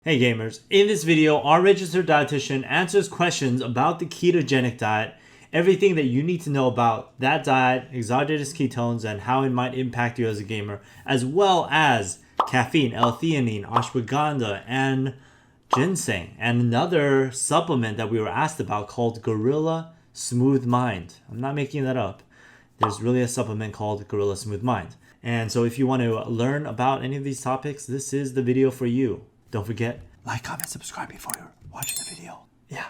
Hey gamers, in this video, our registered dietitian answers questions about the ketogenic diet, everything that you need to know about that diet, exogenous ketones, and how it might impact you as a gamer, as well as caffeine, L-Theanine, Ashwagandha, and ginseng, and another supplement that we were asked about called Gorilla Smooth Mind. I'm not making that up. There's really a supplement called Gorilla Smooth Mind. And so if you want to learn about any of these topics, this is the video for you. Don't forget, like, comment, subscribe before you're watching the video. Yeah.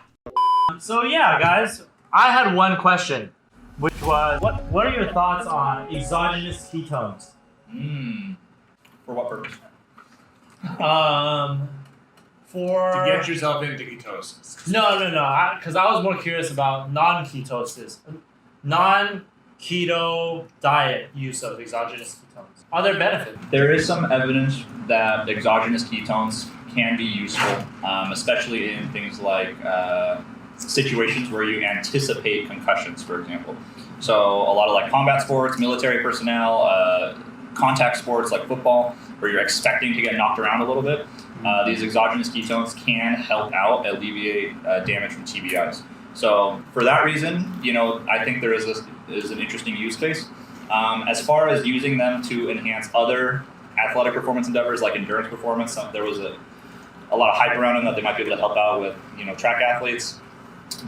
So yeah, guys, I had one question, which was, what are your thoughts on exogenous ketones? For what purpose? To get yourself into ketosis. No, because I was more curious about non-ketosis, non-keto diet use of exogenous ketones. Are there benefits? There is some evidence that exogenous ketones can be useful, especially in things like situations where you anticipate concussions, for example. So a lot of like combat sports, military personnel, contact sports like football, where you're expecting to get knocked around a little bit. These exogenous ketones can help out alleviate damage from TBIs. So for that reason, I think there is an interesting use case. As far as using them to enhance other athletic performance endeavors like endurance performance, there was a lot of hype around them that they might be able to help out with, track athletes.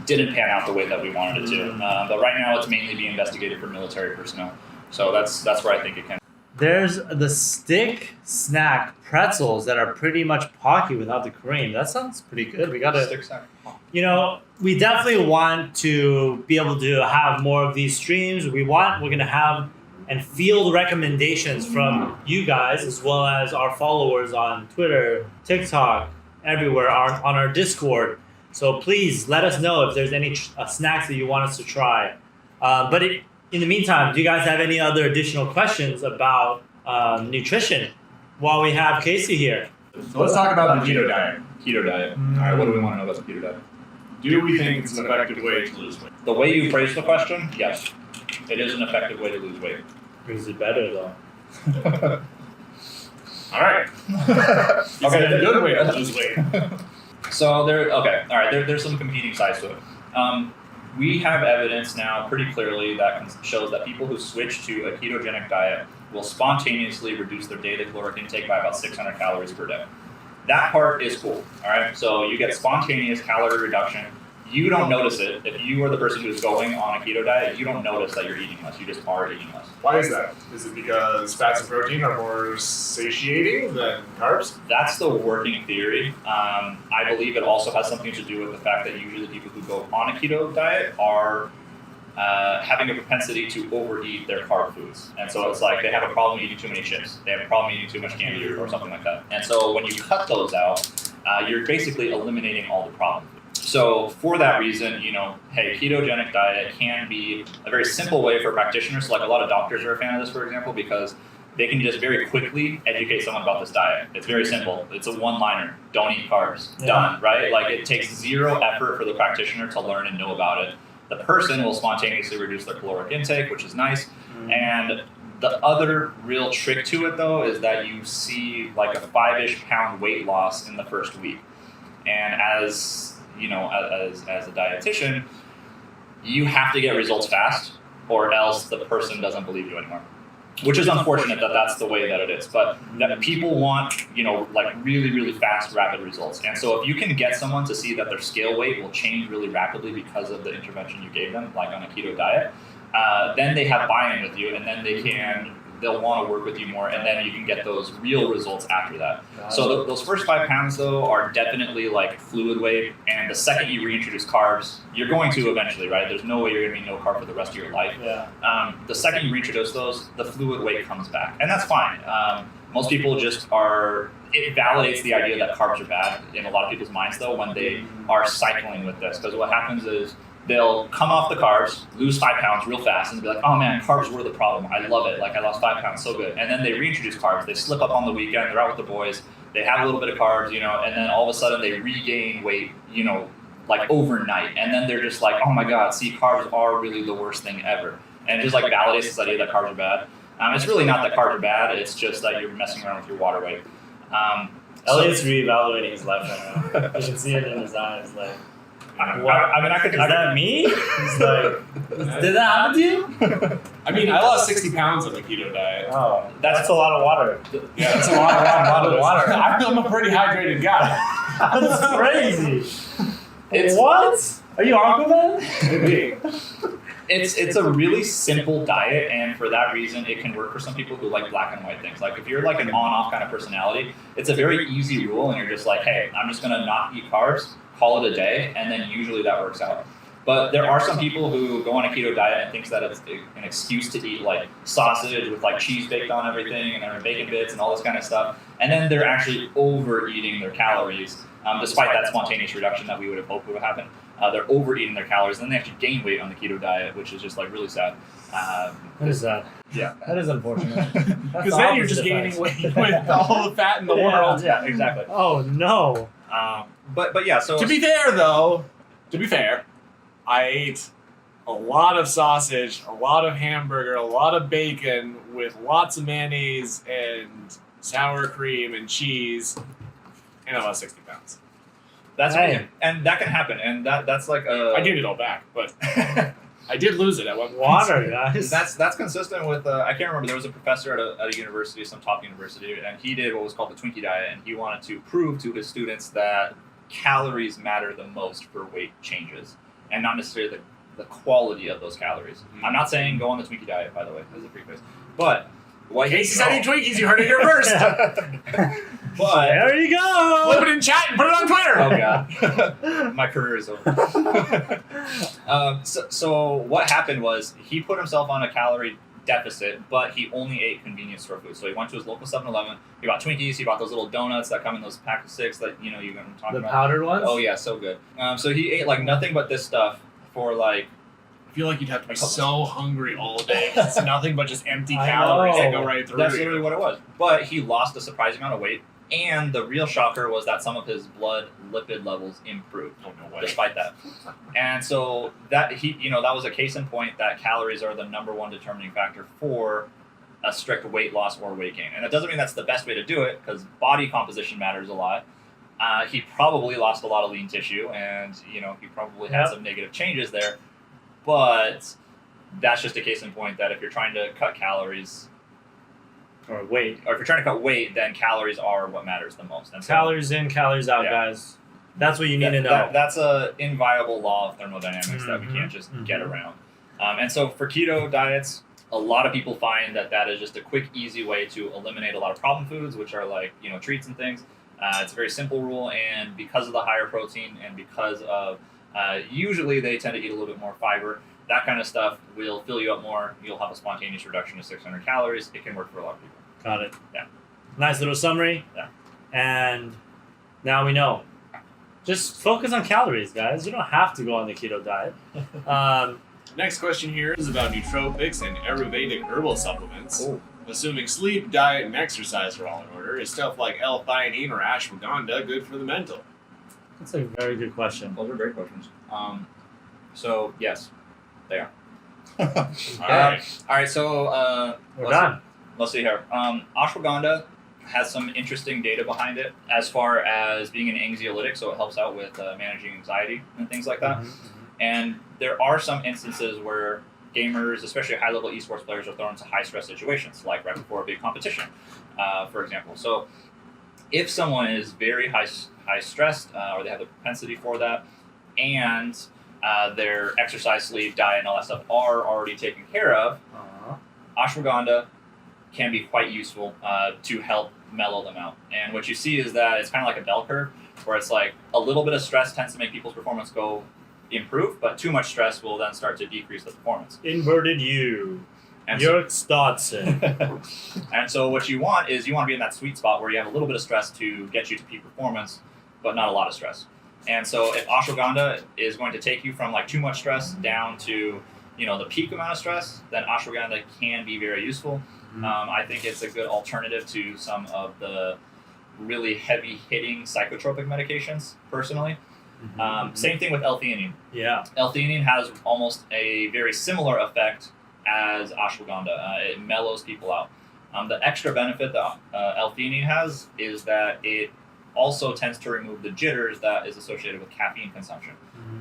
Didn't pan out the way that we wanted it to. But right now it's mainly being investigated for military personnel. So that's where I think it can. There's the stick snack pretzels that are pretty much pocky without the cream. That sounds pretty good. We gotta, Stick snack. We definitely want to be able to have more of these streams. We're gonna have and field recommendations from you guys as well as our followers on Twitter, TikTok, everywhere on our Discord. So please let us know if there's any snacks that you want us to try. In the meantime, do you guys have any other additional questions about nutrition while we have Casey here? So let's talk about the keto diet. Keto diet. All right, what do we want to know about the keto diet? Do we think it's an effective way to lose weight? The way you phrase the question, yes. It is an effective way to lose weight. Is it better though? All right. Is it a good way to lose weight? So there's some competing sides to it. We have evidence now pretty clearly that shows that people who switch to a ketogenic diet will spontaneously reduce their daily caloric intake by about 600 calories per day. That part is cool, all right? So you get spontaneous calorie reduction. You don't notice it. If you are the person who's going on a keto diet, you don't notice that you're eating less. You just are eating less. Why is that? Is it because fats and protein are more satiating than carbs? That's the working theory. I believe it also has something to do with the fact that usually people who go on a keto diet are having a propensity to overeat their carb foods. And so it's like they have a problem eating too many chips. They have a problem eating too much candy or something like that. And so when you cut those out, you're basically eliminating all the problem. So for that reason, hey, ketogenic diet can be a very simple way for practitioners. So like a lot of doctors are a fan of this, for example, because they can just very quickly educate someone about this diet. It's very simple. It's a one-liner. Don't eat carbs. Yeah. Done, right? Like it takes zero effort for the practitioner to learn and know about it. The person will spontaneously reduce their caloric intake, which is nice. And the other real trick to it, though, is that you see like a 5-ish pound weight loss in the first week. And as a dietitian, you have to get results fast, or else the person doesn't believe you anymore. Which is unfortunate that that's the way that it is. But that people want, like really, really fast, rapid results. And so if you can get someone to see that their scale weight will change really rapidly because of the intervention you gave them, like on a keto diet, then they have buy-in with you, and then they'll want to work with you more, and then you can get those real results after that. So those first 5 pounds, though, are definitely like fluid weight, and the second you reintroduce carbs, you're going to eventually, right? There's no way you're going to be no carb for the rest of your life. Yeah. The second you reintroduce those, the fluid weight comes back, and that's fine. Most people it validates the idea that carbs are bad in a lot of people's minds, though, when they are cycling with this, because what happens is they'll come off the carbs, lose 5 pounds real fast, and be like, oh man, carbs were the problem. I love it. Like I lost 5 pounds, so good. And then they reintroduce carbs. They slip up on the weekend. They're out with the boys. They have a little bit of carbs, and then all of a sudden they regain weight, like overnight. And then they're just like, oh my God, see, carbs are really the worst thing ever. And it just like validates this idea that carbs are bad. It's really not that carbs are bad. It's just that you're messing around with your water weight. Elliot's reevaluating his life right now. You can see it in his eyes. Like, I mean, I could. is that me? He's like, did that happen to you? I mean, I lost 60 pounds on the keto diet. Oh, that's a lot of water. Yeah, that's a lot of water. I'm a pretty hydrated guy. That's crazy. What? Are you Aquaman? Maybe. It's a really simple diet, and for that reason, it can work for some people who like black and white things. Like if you're like an on-off kind of personality, it's a very easy rule, and you're just like, hey, I'm just gonna not eat carbs, call it a day, and then usually that works out. But there are some people who go on a keto diet and thinks that it's an excuse to eat like sausage with like cheese baked on everything and their bacon bits and all this kind of stuff, and then they're actually overeating their calories, despite that spontaneous reduction that we would have hoped would happen. They're overeating their calories, and then they actually gain weight on the keto diet, which is just like really sad. What is that? Yeah. That is unfortunate. Because then you're just gaining weight with all the fat in the world. Yeah, exactly. Oh no. But yeah, so To be fair, I ate a lot of sausage, a lot of hamburger, a lot of bacon with lots of mayonnaise and sour cream and cheese, and I lost 60 pounds. that's Hey. and that can happen, and that's like I gained it all back, but I did lose it at one point. Water, guys. That's consistent with I can't remember. There was a professor at a university, some top university, and he did what was called the Twinkie diet, and he wanted to prove to his students that calories matter the most for weight changes, and not necessarily the quality of those calories. Mm-hmm. I'm not saying go on the Twinkie diet, by the way, as a preface, but what In case you said any Twinkies, you heard it here first. but There you go. Flip it in chat and put it on Twitter. oh god, my career is over. So what happened was he put himself on a calorie deficit, but he only ate convenience store food. So he went to his local 7-Eleven, he bought Twinkies, he bought those little donuts that come in those pack of 6 that you're gonna talk The about. powdered ones? Oh yeah, so good. So he ate like nothing but this stuff for like I feel like you'd have to be so hungry all day. It's nothing but just empty I calories that know. go right through that's you. literally what it was. But he lost a surprising amount of weight, and the real shocker was that some of his blood lipid levels improved. Oh, no way. Despite that. And so that that was a case in point that calories are the number one determining factor for a strict weight loss or weight gain. And it doesn't mean that's the best way to do it, because body composition matters a lot. He probably lost a lot of lean tissue, and he probably had some negative changes there. But that's just a case in point that if you're trying to cut calories, Or weight. or if you're trying to cut weight, then calories are what matters the most. And so Calories in, calories out, Yeah. guys. That's what you need to know. that's a inviolable law of thermodynamics that we can't just get around. And so for keto diets, a lot of people find that is just a quick, easy way to eliminate a lot of problem foods, which are like treats and things. It's a very simple rule, and because of the higher protein and because of usually they tend to eat a little bit more fiber, that kind of stuff will fill you up more. You'll have a spontaneous reduction of 600 calories. It can work for a lot of people. Got it. Yeah. Nice little summary. Yeah. And now we know. Just focus on calories, guys. You don't have to go on the keto diet. Next question here is about nootropics and Ayurvedic herbal supplements. Ooh. Assuming sleep, diet, and exercise are all in order, is stuff like L-Theanine or Ashwagandha good for the mental? That's a very good question. Those are great questions. So yes, they are. All right. All right. So We're done. let's see here. Ashwagandha has some interesting data behind it as far as being an anxiolytic, so it helps out with managing anxiety and things like that. And there are some instances where gamers, especially high-level esports players, are thrown into high-stress situations, like right before a big competition, for example. So if someone is very high-stressed, or they have the propensity for that, and their exercise, sleep, diet, and all that stuff are already taken care of, ashwagandha can be quite useful to help mellow them out. And what you see is that it's kind of like a bell curve, where it's like a little bit of stress tends to make people's performance improve, but too much stress will then start to decrease the performance. Inverted U. And Yerk Stotson. and so what you want is you want to be in that sweet spot where you have a little bit of stress to get you to peak performance, but not a lot of stress. And so if ashwagandha is going to take you from like too much stress down to the peak amount of stress, then ashwagandha can be very useful. I think it's a good alternative to some of the really heavy hitting psychotropic medications personally. Same thing with L-Theanine. Yeah. L-Theanine has almost a very similar effect as ashwagandha. It mellows people out. The extra benefit that L-Theanine has is that it also tends to remove the jitters that is associated with caffeine consumption,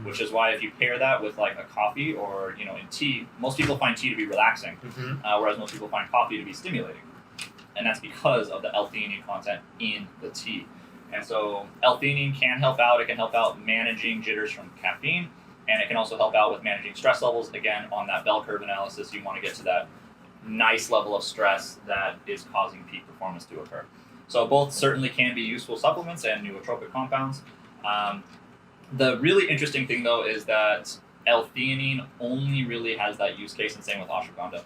which is why if you pair that with like a coffee or in tea, most people find tea to be relaxing, whereas most people find coffee to be stimulating, and that's because of the L-Theanine content in the tea. And so L-Theanine can help out. It can help out managing jitters from caffeine, and it can also help out with managing stress levels. Again, on that bell curve analysis, you want to get to that nice level of stress that is causing peak performance to occur. So both certainly can be useful supplements and nootropic compounds. The really interesting thing, though, is that L-Theanine only really has that use case, and same with ashwagandha,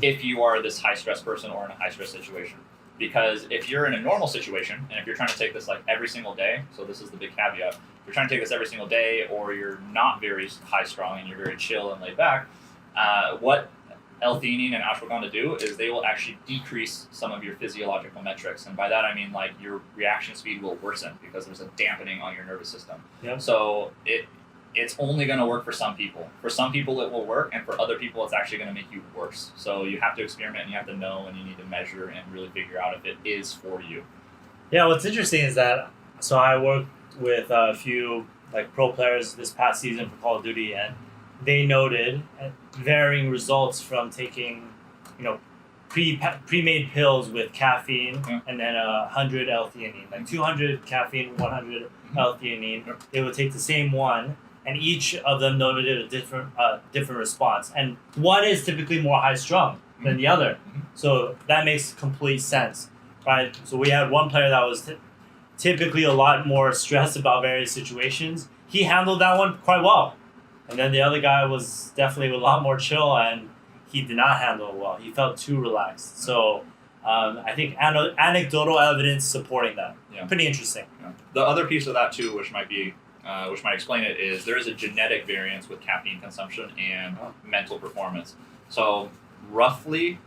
if you are this high-stress person or in a high-stress situation. Because if you're in a normal situation, and if you're trying to take this like every single day, so this is the big caveat, if you're trying to take this every single day, or you're not very high-strung and you're very chill and laid back, what L-Theanine and ashwagandha do is they will actually decrease some of your physiological metrics, and by that I mean like your reaction speed will worsen because there's a dampening on your nervous system. Yep. So it's only going to work for some people. For some people it will work, and for other people it's actually going to make you worse. So you have to experiment, and you have to know, and you need to measure and really figure out if it is for you. Yeah, what's interesting is that I worked with a few like pro players this past season for Call of Duty, and they noted varying results from taking, pre-made pills with caffeine and then 100 L-Theanine, like 200 caffeine, 100 L-Theanine. They would take the same one, and each of them noted a different response. And one is typically more high-strung than the other, so that makes complete sense, right? So we had one player that was typically a lot more stressed about various situations. He handled that one quite well. And then the other guy was definitely a lot more chill, and he did not handle it well. He felt too relaxed. So I think anecdotal evidence supporting that. Yeah. Pretty interesting. Yeah. The other piece of that too, which might explain it, is there is a genetic variance with caffeine consumption and mental performance. So roughly,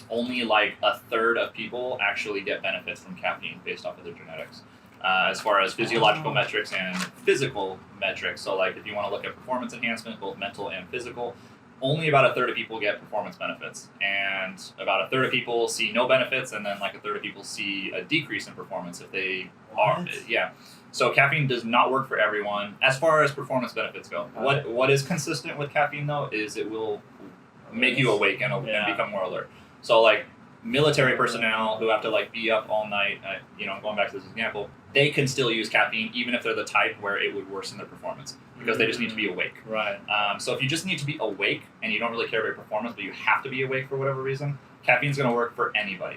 only like a third of people actually get benefits from caffeine based off of their genetics. As far as physiological metrics and physical metrics. So like if you want to look at performance enhancement, both mental and physical, only about a third of people get performance benefits. And about a third of people see no benefits, and then like a third of people see a decrease in performance if they are. Yeah. So caffeine does not work for everyone as far as performance benefits go. What is consistent with caffeine though is it will make you awake and become more alert. So like military personnel who have to like be up all night, going back to this example, they can still use caffeine even if they're the type where it would worsen their performance because they just need to be awake. Right. So if you just need to be awake and you don't really care about your performance, but you have to be awake for whatever reason, caffeine's going to work for anybody.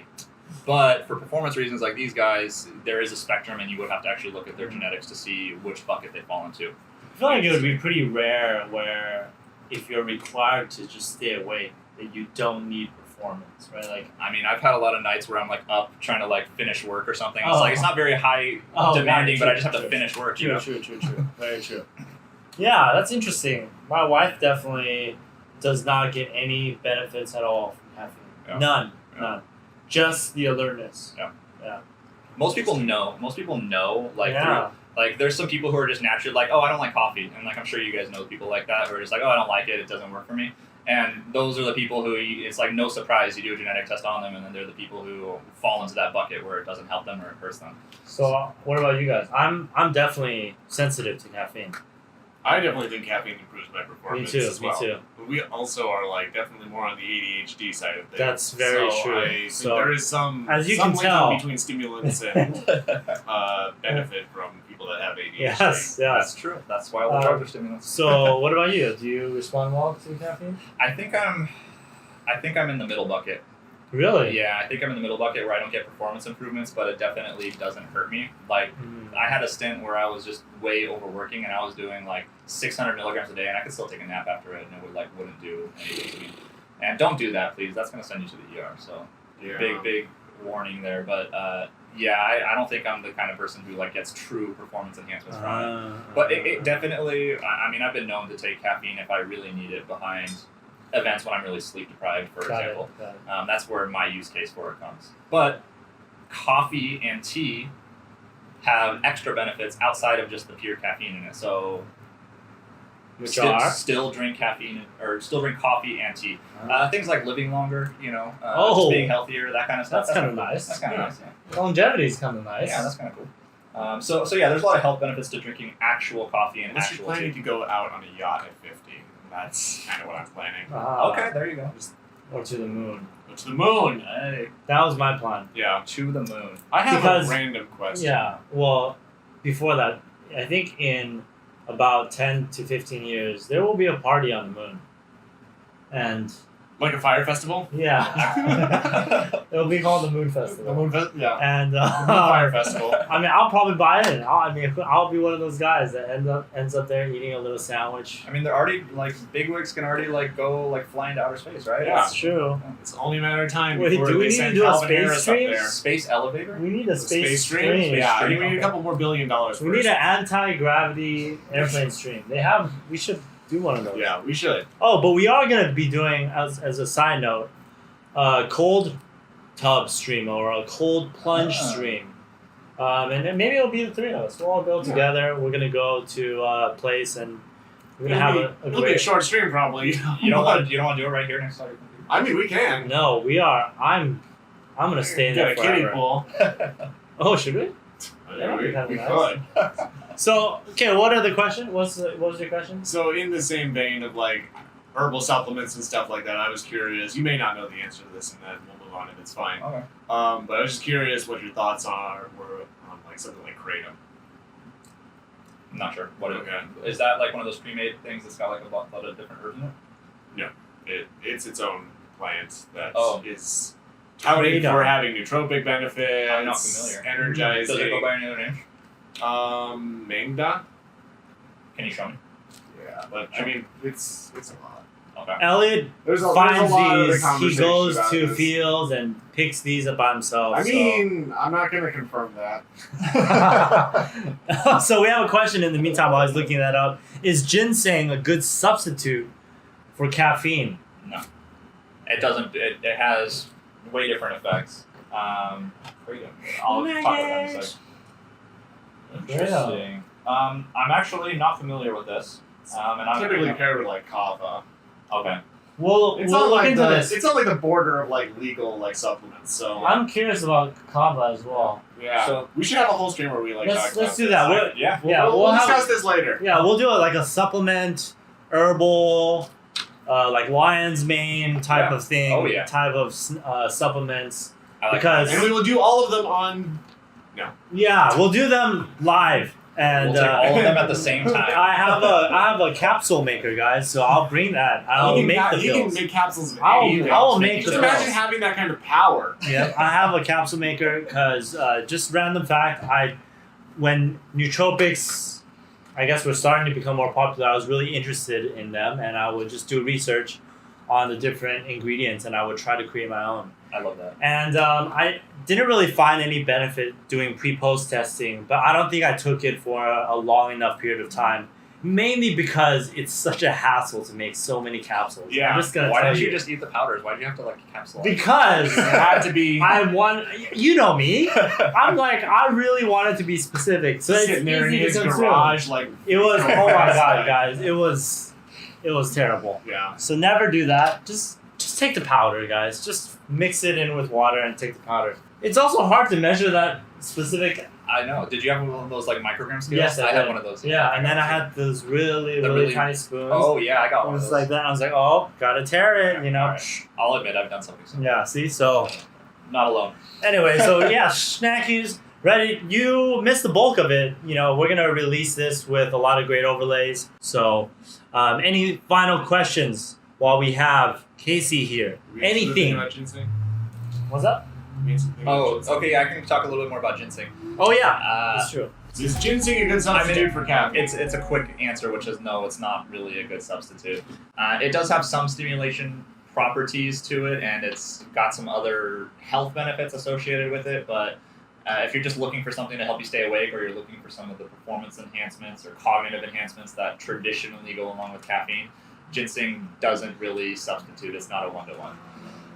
But for performance reasons like these guys, there is a spectrum, and you would have to actually look at their genetics to see which bucket they fall into. I feel like it would be pretty rare where if you're required to just stay awake, that you don't need performance, right? Like, I mean, I've had a lot of nights where I'm like up trying to like finish work or something. It's like it's not very high demanding, but I just have to finish work. True. Very true. Yeah, that's interesting. My wife definitely does not get any benefits at all from caffeine. Yeah. None. Just the alertness. Yeah. Most people know. Like there's some people who are just naturally like, oh, I don't like coffee, and like I'm sure you guys know people like that who are just like, oh, I don't like it. It doesn't work for me. And those are the people who it's like no surprise you do a genetic test on them, and then they're the people who fall into that bucket where it doesn't help them or it hurts them. So what about you guys? I'm definitely sensitive to caffeine. I definitely think caffeine improves my performance as well. Me too. But we also are like definitely more on the ADHD side of things. That's very true. I think there is some as you some can tell between stimulants and benefit from people that have ADHD. Yes, That's true. That's why all drugs are stimulants. So what about you? Do you respond well to caffeine? I think I'm in the middle bucket. Really? Yeah, I think I'm in the middle bucket where I don't get performance improvements, but it definitely doesn't hurt me. Like, I had a stint where I was just way overworking, and I was doing like 600 milligrams a day, and I could still take a nap after it, and it wouldn't do anything to me. And don't do that, please. That's going to send you to the ER. So, big warning there. But I don't think I'm the kind of person who like gets true performance enhancements from it. But it definitely. I mean, I've been known to take caffeine if I really need it behind events when I'm really sleep deprived, for example. That's where my use case for it comes. But coffee and tea have extra benefits outside of just the pure caffeine in it. So Which still, are? still drink caffeine or still drink coffee and tea. Things like living longer, Oh. just being healthier, that kind of stuff. That's kind of cool. nice. That's kind of Yeah. nice. Yeah. Longevity is kind of nice. Yeah, that's kind of cool. So yeah, there's a lot of health benefits to drinking actual coffee and Unless you're actual planning tea. to go out on a yacht at 50. That's kind of what I'm planning. Okay, there you go. Or to the moon. Go to the moon. Hey, That was my plan. Yeah. to the moon. I have Because- a random question. Yeah. Well, before that, I think in about 10 to 15 years, there will be a party on the moon. And Like a fire festival? yeah, it'll be called the Moon The Festival. moon festival? Yeah. And The moon fire festival. I mean, I'll probably buy in. I'll be one of those guys that ends up there eating a little sandwich. I mean, they're already bigwigs can already go fly into outer space, right? Yeah. That's true. It's only a matter of time Wait, before do we they need send to do a Calvin space Harris up stream? there. Space elevator. We need a The space stream? stream. Yeah, Stream, we need okay. a couple more $1 billion first. We need an anti-gravity airplane stream. We should do one of those. Yeah, we should. Oh, but we are gonna be doing, as a side note, a cold tub stream or a cold plunge stream. And then maybe it'll be the three of us. We'll all go together. We're gonna go to a place and we're gonna have a It'll be a great. short stream probably. You don't want to do it right here next to your computer. I mean, we can. No, we are. I'm gonna stay Get there a kiddie forever. pool. Oh, should we? Yeah, would be kinda we nice. could. So, okay, what are the question? What was your question? So in the same vein of like herbal supplements and stuff like that, I was curious. You may not know the answer to this, and then we'll move on if it's fine. Okay. But I was just curious what your thoughts were on like something like Kratom. I'm not sure. What Okay. is that? Like one of those pre-made things that's got like a lot of different herbs in it? It's its own plant that Oh. is touted Kratom. for having nootropic benefits. I'm not familiar. Energizing. Does it go by any other name? Mangda. Can you show me? Yeah, but I mean, it's a lot. Okay. Elliot There's finds lot of these. He conversation goes about to this. fields and picks these up by himself. I so. mean, I'm not going to confirm that. So we have a question in the meantime while I was looking that up. Is ginseng a good substitute for caffeine? No. It doesn't. It has way different effects. Freedom. I'll talk about that in a second. Interesting. I'm actually not familiar with this. And I'm Typically paired with like kava. Okay. We'll It's look on like into this. It's on like the border of like legal like supplements. So I'm curious about kava as well. yeah, So- we should have a whole stream where we like Let's talk about do this. that. Yeah. Yeah, we'll we'll discuss have, this later. yeah, we'll do it like a supplement, herbal, like lion's mane type Yeah. of thing. Oh, yeah. Type of supplements. I like Because- And we will do all of them on. Yeah, we'll do them live. And We'll take all of them at the same time. I have a capsule maker, guys. So I'll bring that. I'll He can make ca- the he can pills. make capsules of I'll- anything. I will make Just the imagine pills. having that kind of power. Yeah, I have a capsule maker because just random fact. When nootropics, I guess, were starting to become more popular, I was really interested in them, and I would just do research on the different ingredients, and I would try to create my own. I love that. And I didn't really find any benefit doing pre-post testing, but I don't think I took it for a long enough period of time. Mainly because it's such a hassle to make so many capsules. Yeah. I'm just gonna Why tell didn't you. you just eat the powders? Why did you have to capsulize? Because It had to be. I want, you know me. I'm like, I really wanted to be specific. So it's sitting there in easy to his consume. garage, like It was, oh my god, guys, it was terrible. yeah. So never do that. Just take the powder, guys. Just mix it in with water and take the powder. It's also hard to measure that specific. I know. Did you have one of those microgram scales? Yes, I had did. one of those. Yeah, and then I had those really, The really really- tiny spoons. Oh yeah, I got It one of was those. like that. I was like, oh, gotta tear it, you know. Alright. I'll admit I've done something similar. Yeah. See, so. Not alone. Anyway, so yeah, snackies. Ready? You missed the bulk of it. You know, we're gonna release this with a lot of great overlays. So, any final questions while we have Casey here? We answered the thing Anything? about ginseng? What's up? We answered the thing about Oh, ginseng. okay. I can talk a little bit more about ginseng. Oh yeah, Uh, that's true. Is ginseng a good substitute for caffeine? It's a quick answer, which is no. It's not really a good substitute. It does have some stimulation properties to it, and it's got some other health benefits associated with it. But if you're just looking for something to help you stay awake, or you're looking for some of the performance enhancements or cognitive enhancements that traditionally go along with caffeine, ginseng doesn't really substitute. It's not a one-to-one.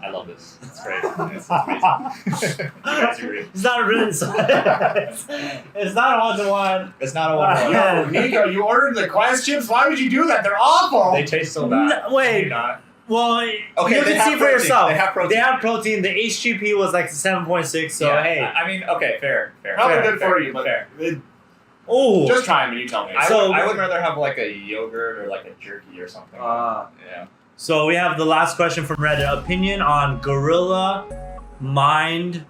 I love this. It's great. It's amazing. You guys agree? It's not a written it's not a one-to-one. It's not a one. Yeah. Nico, you ordered the Quest chips. Why would you do that? They're awful. They taste so bad. No, wait. Do not. Well, Okay, you they can have see for protein. yourself. They have protein. They have protein. The HGP was like 7.6. So Yeah, hey, I mean, okay, fair. Probably fair, good fair, for you, but fair. oh, just try them and you tell me. I would rather have like a yogurt or like a jerky or something. Yeah. So we have the last question from Reddit. Opinion on Gorilla Mind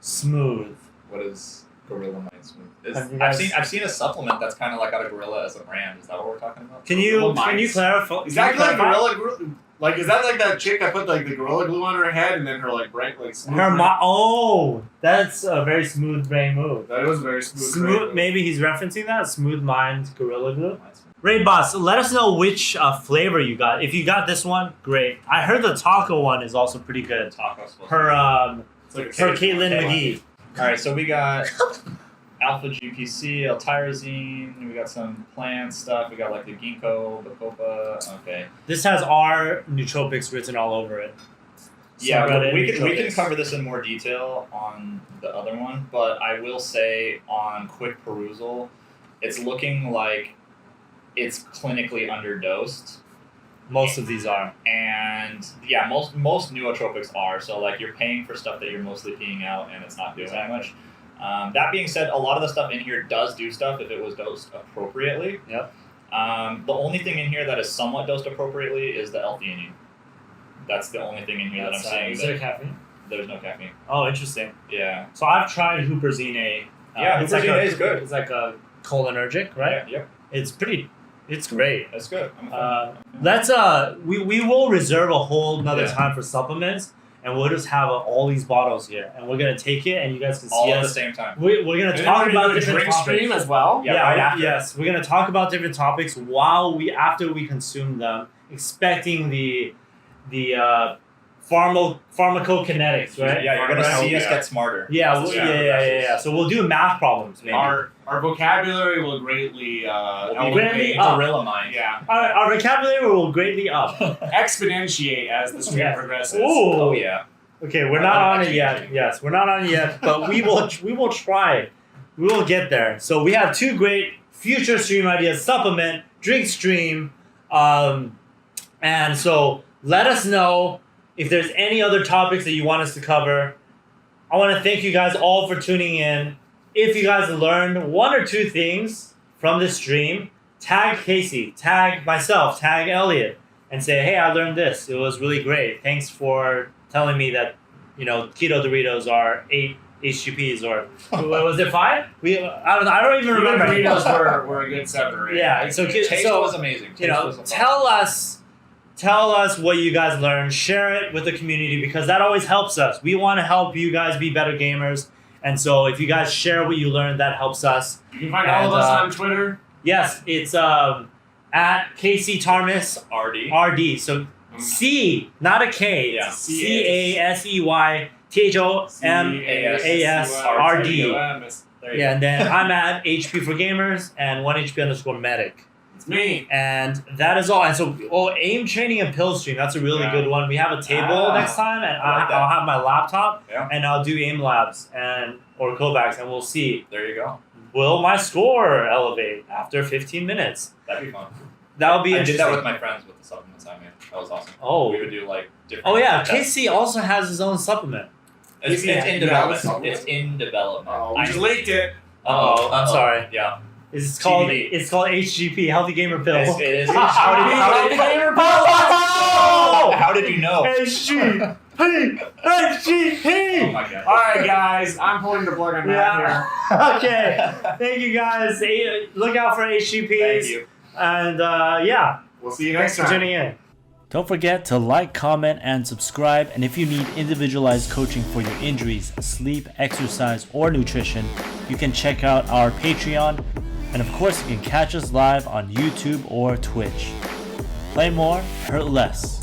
Smooth. What is Gorilla Mind Smooth? Have you guys- I've seen a supplement that's kind of like out of Gorilla as a brand. Is that what we're talking about? Can you Minds. clarify? Is that like gorilla? Like, is that like that chick that put like the gorilla glue on her head and then her like bright like smooth? Oh, that's a very smooth brain move. That was very smooth. Smooth. Maybe he's referencing that Smooth Mind Gorilla Glue. Raid Boss, let us know which flavor you got. If you got this one, great. I heard the taco one is also pretty good. Tacos. Her It's like her Caitlin McGee. All right, so we got alpha GPC, L-Tyrosine. We got some plant stuff. We got like the ginkgo, bacopa. Okay. This has our nootropics written all over it. Yeah, Subreddit we can nootropics. cover this in more detail on the other one, but I will say on quick perusal, it's looking like it's clinically underdosed. Most of these are. And yeah, most nootropics are. So like you're paying for stuff that you're mostly peeing out, and it's not doing that much. That being said, a lot of the stuff in here does do stuff if it was dosed appropriately. Yep. The only thing in here that is somewhat dosed appropriately is the L-Theanine. That's the only thing in here that I'm saying. Is there caffeine? There's no caffeine. Oh, interesting. Yeah. So I've tried Huperzine A. Yeah, it's like Huperzine a- A is good. It's like a cholinergic, right? Yeah. It's great. That's good. I'm a fan. Let's we will reserve a whole another Yeah. time for supplements, and we'll just have all these bottles here, and we're gonna take it, and you guys can see All at the us. same time. We're gonna And talk then we're about gonna do a different drink topics. stream as well. Yeah, right after. Yes, we're gonna talk about different topics after we consume them, expecting the pharmacokinetics, right? Yeah, you're gonna Right. see us Yeah. get smarter. Yeah, That's yeah. So we'll do math problems, maybe. Our vocabulary will greatly greatly elevate. up. Gorilla mind. Yeah, Our vocabulary will greatly up. exponentiate as the stream Yes. progresses. Ooh. Oh yeah. Okay, we're I not love on it that yet. change. Yes, we're not on it yet, but we will try. We will get there. So we have two great future stream ideas: supplement, drink stream, and so let us know if there's any other topics that you want us to cover. I want to thank you guys all for tuning in. If you guys learned one or two things from this stream, tag Casey, tag myself, tag Elliot, and say, hey, I learned this. It was really great. Thanks for telling me that, keto Doritos are 8 HGPs, or was it 5? I don't even remember. Doritos were a good 7 or 8. Yeah, so Taste was amazing. Taste was a tell us what you guys learned. Share it with the community, because that always helps us. We want to help you guys be better gamers. And so if you guys share what you learned, that helps us. You can find all of us on Twitter. Yes, it's at Casey Tarmis RD. RD. So C, not a K. Yeah. CASEY THOMASRD. There you Yeah, and then I'm at HP for Gamers and 1HP_medic. It's me. And that is all. And so, aim training and pill stream. That's a really Yeah. good one. We have a table next time, and I like that. I'll have my laptop, Yeah. and I'll do aim labs or Kovacs, and we'll see. There you go. Will my score elevate after 15 minutes? That'd be fun. That would be I interesting. did that with my friends with the supplements I made. That was awesome. Oh. We would do like different. Oh yeah, tests. Casey also has his own supplement. It's in Yeah, development. yeah, It's in development. Oh, we just leaked it. Oh, I'm sorry. Yeah. It's called TBD. HGP, Healthy Gamer Pill. It is. How did How did you know? HGP! Oh HGP! my god. All right, guys. I'm pulling the plug on that here. Okay. Thank you guys. Look out for HGPs. Thank you. And yeah, We'll see you next thanks for time. tuning in. Don't forget to like, comment, and subscribe. And if you need individualized coaching for your injuries, sleep, exercise, or nutrition, you can check out our Patreon. And of course, you can catch us live on YouTube or Twitch. Play more, hurt less.